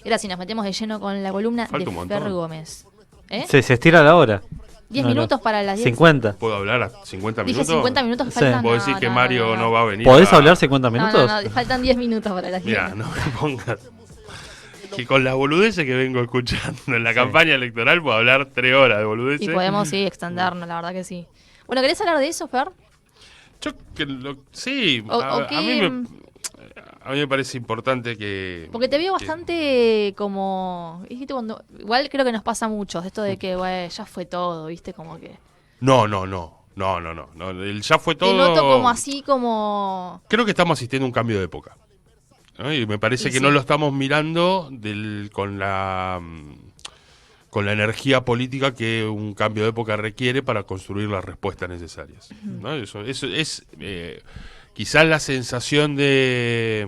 Y ahora si nos metemos de lleno con la columna Falta un de montón. Fer Gómez. Se estira la hora. 10 minutos para las 10. 50. ¿Puedo hablar a 50 Dije minutos? 50 minutos que Sí. faltan. ¿Puedo decir que Mario no va a venir? ¿Podés hablar 50 minutos? No, faltan 10 minutos para las 10. Mira, no me pongas. Que con las boludeces que vengo escuchando en la campaña electoral puedo hablar 3 horas de boludeces. Y podemos, sí, extendernos, la verdad que sí. Bueno, ¿querés hablar de eso, Fer? Yo sí, a mí me parece importante que... Porque te veo bastante como... ¿viste? Igual creo que nos pasa mucho, esto de que, güey, ya fue todo, ¿viste? Como que... No. El ya fue todo... Te noto como así, como... Creo que estamos asistiendo a un cambio de época, ¿no? Y me parece que no lo estamos mirando con la energía política que un cambio de época requiere para construir las respuestas necesarias, ¿no? Eso es quizás la sensación de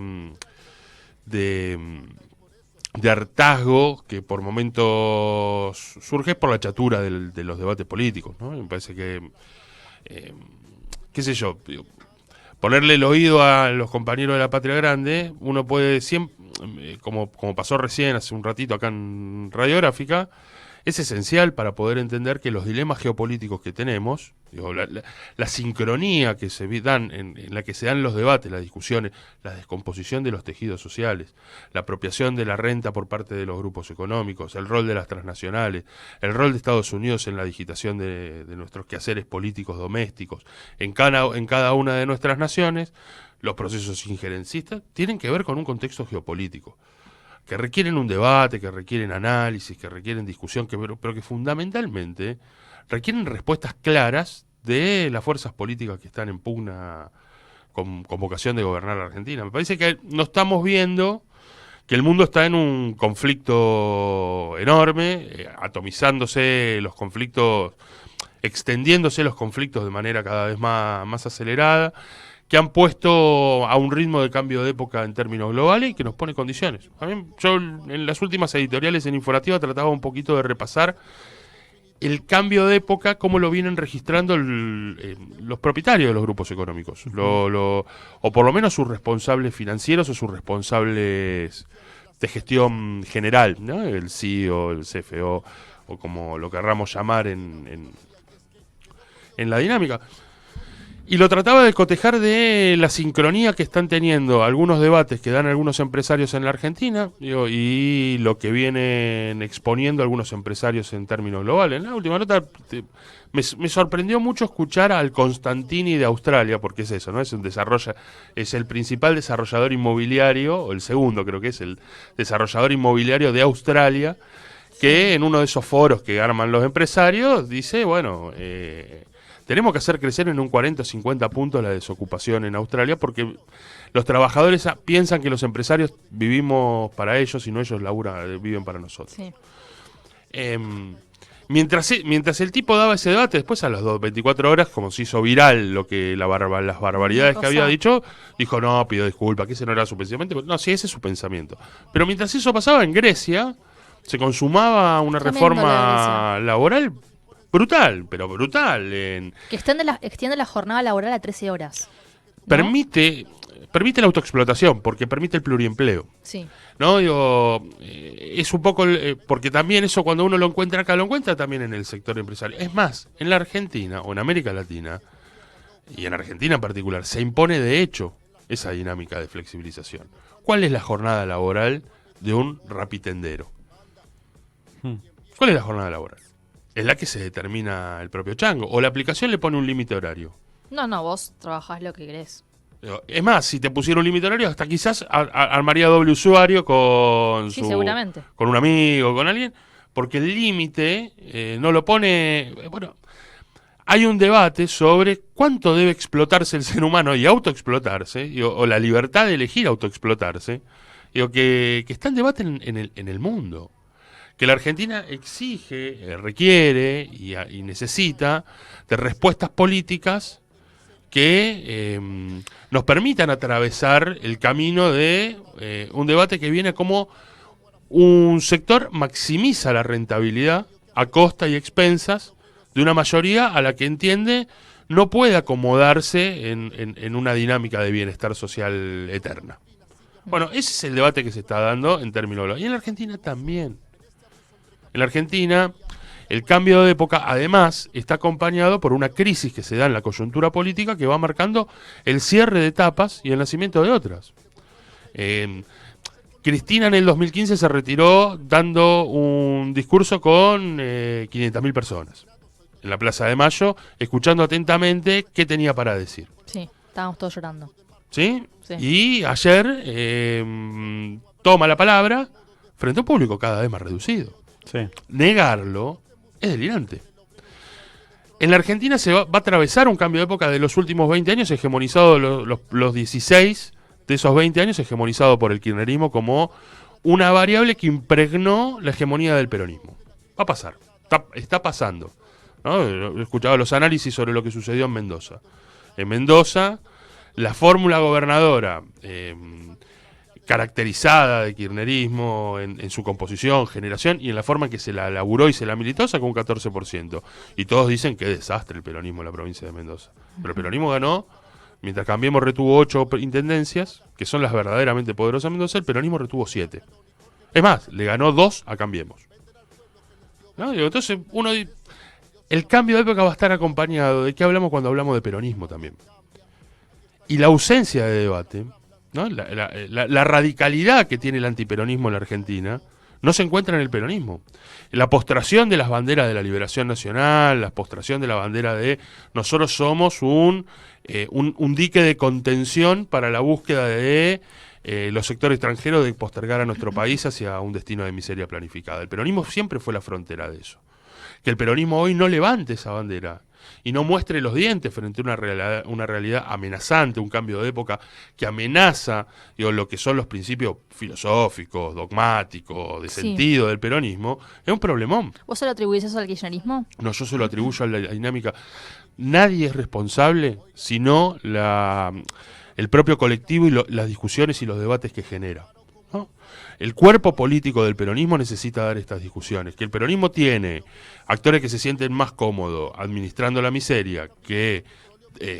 hartazgo que por momentos surge por la chatura de los debates políticos, ¿no? Me parece que qué sé yo, ponerle el oído a los compañeros de la Patria Grande, uno puede siempre, como pasó recién hace un ratito acá en Radiográfica, es esencial para poder entender que los dilemas geopolíticos que tenemos, digo, la sincronía que se dan en la que se dan los debates, las discusiones, la descomposición de los tejidos sociales, la apropiación de la renta por parte de los grupos económicos, el rol de las transnacionales, el rol de Estados Unidos en la digitación de nuestros quehaceres políticos domésticos, en cada una de nuestras naciones, los procesos injerencistas tienen que ver con un contexto geopolítico, que requieren un debate, que requieren análisis, que requieren discusión, pero que fundamentalmente requieren respuestas claras de las fuerzas políticas que están en pugna con vocación de gobernar la Argentina. Me parece que no estamos viendo que el mundo está en un conflicto enorme, atomizándose los conflictos, extendiéndose los conflictos de manera cada vez más acelerada, que han puesto a un ritmo de cambio de época en términos globales y que nos pone condiciones. Yo en las últimas editoriales en Infonativa trataba un poquito de repasar el cambio de época, cómo lo vienen registrando los propietarios de los grupos económicos, o por lo menos sus responsables financieros o sus responsables de gestión general, ¿no? El CEO, el CFO, o como lo querramos llamar en la dinámica. Y lo trataba de cotejar de la sincronía que están teniendo algunos debates que dan algunos empresarios en la Argentina, y lo que vienen exponiendo algunos empresarios en términos globales. En la última nota me sorprendió mucho escuchar al Constantini de Australia, porque es eso, ¿no? Es el principal desarrollador inmobiliario, o el segundo creo que es el desarrollador inmobiliario de Australia, que en uno de esos foros que arman los empresarios dice, bueno, tenemos que hacer crecer en un 40 o 50 puntos la desocupación en Australia porque los trabajadores piensan que los empresarios vivimos para ellos y no ellos viven para nosotros. Sí. Mientras el tipo daba ese debate, después a las 24 horas, como se hizo viral las barbaridades que había dicho, dijo, no, pido disculpas, que ese no era su pensamiento. No, sí, ese es su pensamiento. Pero mientras eso pasaba en Grecia, se consumaba una reforma laboral brutal, pero brutal. Que extiende la jornada laboral a 13 horas. ¿No? Permite la autoexplotación, porque permite el pluriempleo. Sí. ¿No? Digo, es un poco... porque también eso cuando uno lo encuentra acá, lo encuentra también en el sector empresarial. Es más, en la Argentina, o en América Latina, y en Argentina en particular, se impone de hecho esa dinámica de flexibilización. ¿Cuál es la jornada laboral de un rapitendero? ¿Cuál es la jornada laboral? Es la que se determina el propio chango. O la aplicación le pone un límite horario. No, vos trabajás lo que querés. Es más, si te pusiera un límite horario, hasta quizás armaría doble usuario seguramente. Con un amigo, con alguien, porque el límite no lo pone... Bueno, hay un debate sobre cuánto debe explotarse el ser humano y autoexplotarse, o la libertad de elegir autoexplotarse, que está en debate en el mundo. Que la Argentina exige, requiere y necesita de respuestas políticas que nos permitan atravesar el camino de un debate que viene como un sector maximiza la rentabilidad a costa y expensas de una mayoría a la que entiende no puede acomodarse en una dinámica de bienestar social eterna. Bueno, ese es el debate que se está dando en términos... Y en la Argentina también. En la Argentina, el cambio de época, además, está acompañado por una crisis que se da en la coyuntura política que va marcando el cierre de etapas y el nacimiento de otras. Cristina en el 2015 se retiró dando un discurso con 500.000 personas en la Plaza de Mayo, escuchando atentamente qué tenía para decir. Sí, estábamos todos llorando. ¿Sí? Sí. Y ayer toma la palabra frente a un público cada vez más reducido. Sí. Negarlo es delirante. En la Argentina se va a atravesar un cambio de época de los últimos 20 años, hegemonizado los 16 de esos 20 años, hegemonizado por el kirchnerismo como una variable que impregnó la hegemonía del peronismo. Va a pasar, está pasando, ¿no? He escuchado los análisis sobre lo que sucedió en Mendoza. En Mendoza, la fórmula gobernadora caracterizada de kirchnerismo en su composición, generación y en la forma en que se la elaboró y se la militó, sacó un 14%. Y todos dicen que desastre el peronismo en la provincia de Mendoza. Pero el peronismo ganó, mientras Cambiemos retuvo 8 intendencias, que son las verdaderamente poderosas en Mendoza, el peronismo retuvo 7. Es más, le ganó 2 a Cambiemos. ¿No? Digo, entonces, el cambio de época va a estar acompañado de qué hablamos cuando hablamos de peronismo también. Y la ausencia de debate, ¿no? La radicalidad que tiene el antiperonismo en la Argentina no se encuentra en el peronismo. La postración de las banderas de la liberación nacional, la postración de la bandera de nosotros somos un dique de contención para la búsqueda de los sectores extranjeros de postergar a nuestro país hacia un destino de miseria planificada. El peronismo siempre fue la frontera de eso. Que el peronismo hoy no levante esa bandera y no muestre los dientes frente a una realidad amenazante, un cambio de época que amenaza lo que son los principios filosóficos, dogmáticos, de sentido del peronismo, es un problemón. ¿Vos se lo atribuís eso al kirchnerismo? No, yo se lo atribuyo a la dinámica. Nadie es responsable sino el propio colectivo y las discusiones y los debates que genera, ¿no? El cuerpo político del peronismo necesita dar estas discusiones. Que el peronismo tiene actores que se sienten más cómodos administrando la miseria que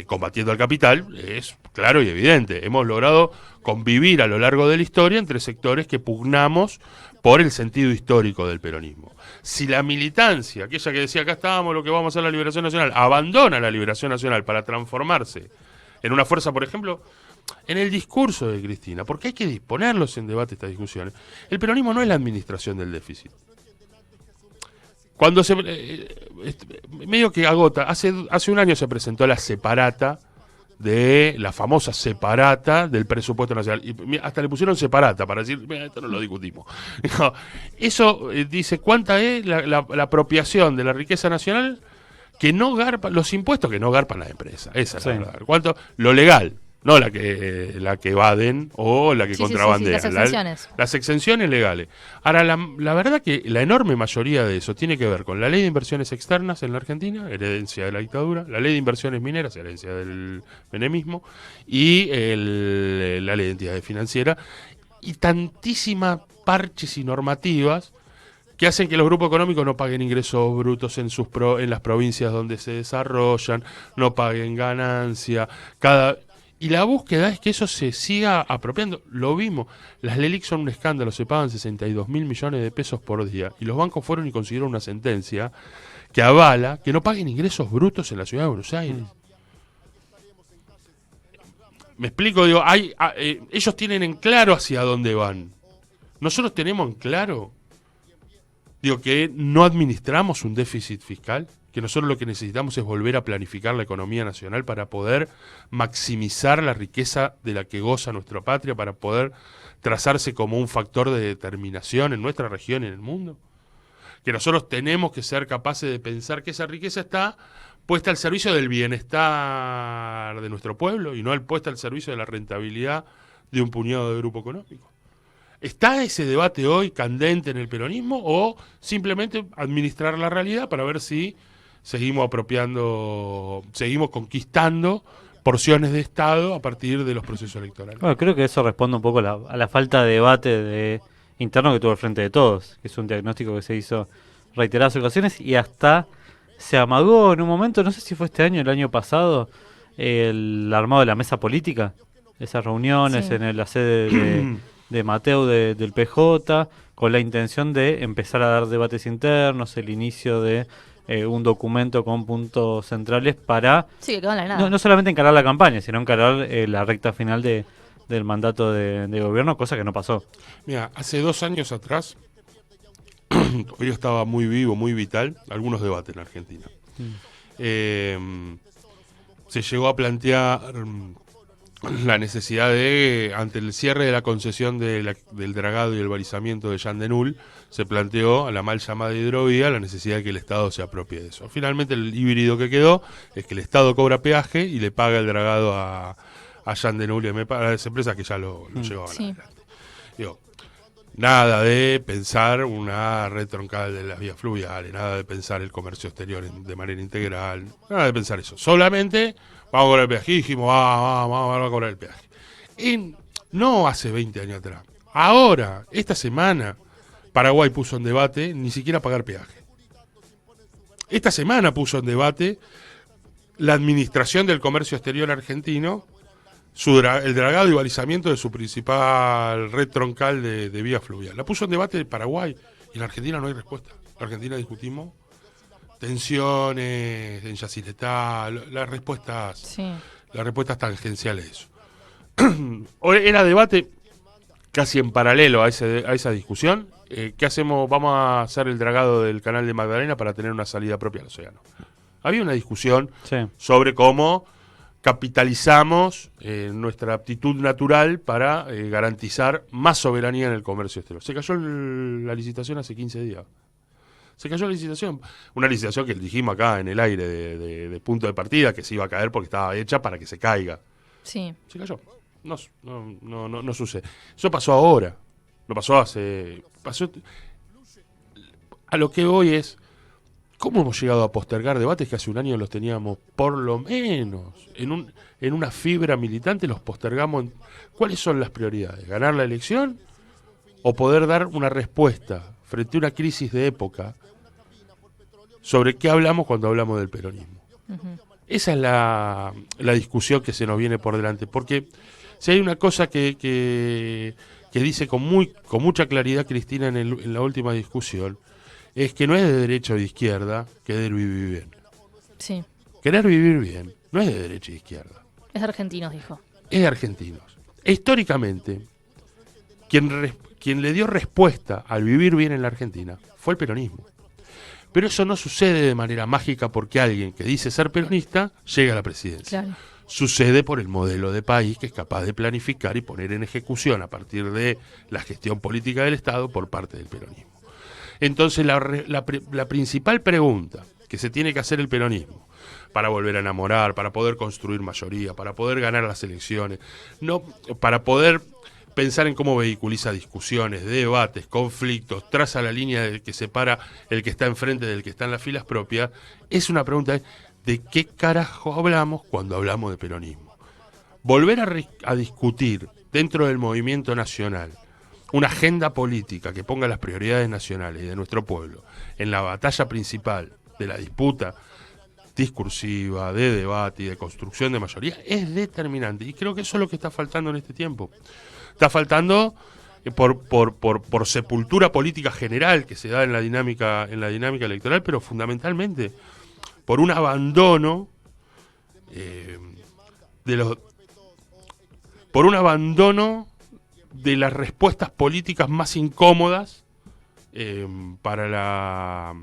combatiendo al capital, es claro y evidente. Hemos logrado convivir a lo largo de la historia entre sectores que pugnamos por el sentido histórico del peronismo. Si la militancia, aquella que decía acá estábamos, lo que vamos a hacer la liberación nacional, abandona la liberación nacional para transformarse en una fuerza, por ejemplo, en el discurso de Cristina, porque hay que disponerlos en debate estas discusiones. El peronismo no es la administración del déficit. Cuando medio que agota, hace un año se presentó la separata la famosa separata del presupuesto nacional. Y hasta le pusieron separata para decir, mira, esto no lo discutimos. No, eso dice cuánta es la apropiación de la riqueza nacional que no garpa, los impuestos que no garpan las empresas. Esa es la verdad. ¿Cuánto? Lo legal. No la que evaden o la que contrabandean. Sí, las exenciones. Las exenciones legales. Ahora, la verdad que la enorme mayoría de eso tiene que ver con la ley de inversiones externas en la Argentina, herencia de la dictadura, la ley de inversiones mineras, herencia del menemismo, y la ley de entidades financieras, y tantísimas parches y normativas que hacen que los grupos económicos no paguen ingresos brutos en las provincias donde se desarrollan, no paguen ganancia, y la búsqueda es que eso se siga apropiando. Lo vimos. Las LELIC son un escándalo. Se pagan 62.000 millones de pesos por día. Y los bancos fueron y consiguieron una sentencia que avala que no paguen ingresos brutos en la ciudad de Buenos Aires. Me explico, digo, ellos tienen en claro hacia dónde van. Nosotros tenemos en claro, digo, que no administramos un déficit fiscal, que nosotros lo que necesitamos es volver a planificar la economía nacional para poder maximizar la riqueza de la que goza nuestra patria, para poder trazarse como un factor de determinación en nuestra región y en el mundo. Que nosotros tenemos que ser capaces de pensar que esa riqueza está puesta al servicio del bienestar de nuestro pueblo y no puesta al servicio de la rentabilidad de un puñado de grupo económico. ¿Está ese debate hoy candente en el peronismo o simplemente administrar la realidad para ver si seguimos conquistando porciones de Estado a partir de los procesos electorales? Bueno, creo que eso responde un poco a la falta de debate interno que tuvo el Frente de Todos, que es un diagnóstico que se hizo reiteradas ocasiones y hasta se amagó en un momento, no sé si fue este año o el año pasado, el armado de la mesa política, esas reuniones Sí. en la sede de Mateu del PJ, con la intención de empezar a dar debates internos, el inicio de un documento con puntos centrales para Sí, que quedó en la nada. no solamente encarar la campaña, sino encarar la recta final del mandato de gobierno, cosa que no pasó. Mira, hace 2 años atrás, todavía estaba muy vivo, muy vital, algunos debates en Argentina. Se llegó a plantear la necesidad de, ante el cierre de la concesión del dragado y el balizamiento de Jean de Null, se planteó a la mal llamada hidrovía la necesidad de que el Estado se apropie de eso. Finalmente el híbrido que quedó es que el Estado cobra peaje y le paga el dragado a Jean de Null y a las empresas que ya lo llevaban Sí. adelante. Digo, nada de pensar una red troncal de las vías fluviales, nada de pensar el comercio exterior de manera integral, nada de pensar eso. Solamente vamos a cobrar el peaje. Y dijimos, vamos a cobrar el peaje. Y no hace 20 años atrás. Ahora, esta semana, Paraguay puso en debate ni siquiera pagar peaje. Esta semana puso en debate la administración del comercio exterior argentino, el dragado y balizamiento de su principal red troncal de vía fluvial. La puso en debate de Paraguay y en la Argentina no hay respuesta. En la Argentina discutimos tensiones en Yacyretá, las respuestas tangenciales de eso. Era debate casi en paralelo a esa discusión. ¿Qué hacemos? Vamos a hacer el dragado del canal de Magdalena para tener una salida propia al océano. Había una discusión sobre cómo capitalizamos nuestra aptitud natural para garantizar más soberanía en el comercio exterior. Se cayó la licitación hace 15 días. Se cayó la licitación. Una licitación que dijimos acá en el aire de punto de partida que se iba a caer porque estaba hecha para que se caiga. Sí. Se cayó. No sucede. Eso pasó ahora. No pasó hace... A lo que voy es... ¿Cómo hemos llegado a postergar debates que hace un año los teníamos por lo menos en una fibra militante? Los postergamos. ¿Cuáles son las prioridades? ¿Ganar la elección o poder dar una respuesta frente a una crisis de época sobre qué hablamos cuando hablamos del peronismo? Uh-huh. Esa es la discusión que se nos viene por delante. Porque si hay una cosa que dice con mucha claridad Cristina en la última discusión, es que no es de derecha o de izquierda querer vivir bien. Sí. Querer vivir bien no es de derecha e izquierda. Es de argentinos, dijo. Es de argentinos. Históricamente, quien le dio respuesta al vivir bien en la Argentina fue el peronismo. Pero eso no sucede de manera mágica porque alguien que dice ser peronista llega a la presidencia. Claro. Sucede por el modelo de país que es capaz de planificar y poner en ejecución a partir de la gestión política del Estado por parte del peronismo. Entonces la principal pregunta que se tiene que hacer el peronismo para volver a enamorar, para poder construir mayoría, para poder ganar las elecciones, no, para poder pensar en cómo vehiculiza discusiones, debates, conflictos, traza la línea que separa el que está enfrente del que está en las filas propias, es una pregunta de qué carajo hablamos cuando hablamos de peronismo. Volver a discutir dentro del movimiento nacional una agenda política que ponga las prioridades nacionales y de nuestro pueblo en la batalla principal de la disputa discursiva, de debate y de construcción de mayoría es determinante. Y creo que eso es lo que está faltando en este tiempo. Está faltando por sepultura política general que se da en la dinámica electoral, pero fundamentalmente por un abandono de las respuestas políticas más incómodas para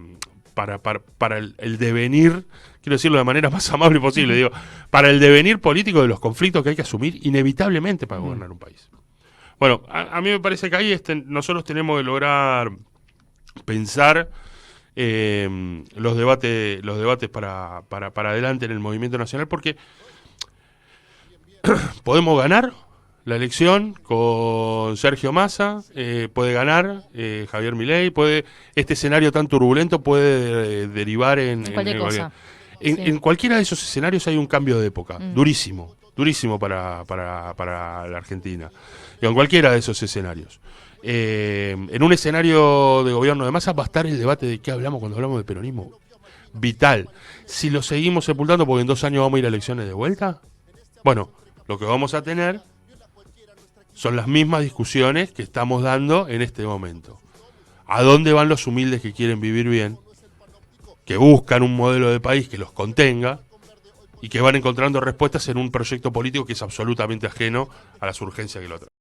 el devenir, quiero decirlo de manera más amable posible, digo, para el devenir político de los conflictos que hay que asumir inevitablemente para gobernar un país. Bueno, a mí me parece que ahí nosotros tenemos que lograr pensar los debates para adelante en el movimiento nacional, porque podemos ganar la elección con Sergio Massa, puede ganar Javier Milei, este escenario tan turbulento puede derivar en cualquier cosa. En cualquiera de esos escenarios hay un cambio de época, durísimo para la Argentina. Y en cualquiera de esos escenarios. En un escenario de gobierno de Massa va a estar el debate de qué hablamos cuando hablamos de peronismo. Vital. Si lo seguimos sepultando porque en 2 años vamos a ir a elecciones de vuelta, bueno, lo que vamos a tener son las mismas discusiones que estamos dando en este momento. ¿A dónde van los humildes que quieren vivir bien? Que buscan un modelo de país que los contenga y que van encontrando respuestas en un proyecto político que es absolutamente ajeno a las urgencias que lo traen.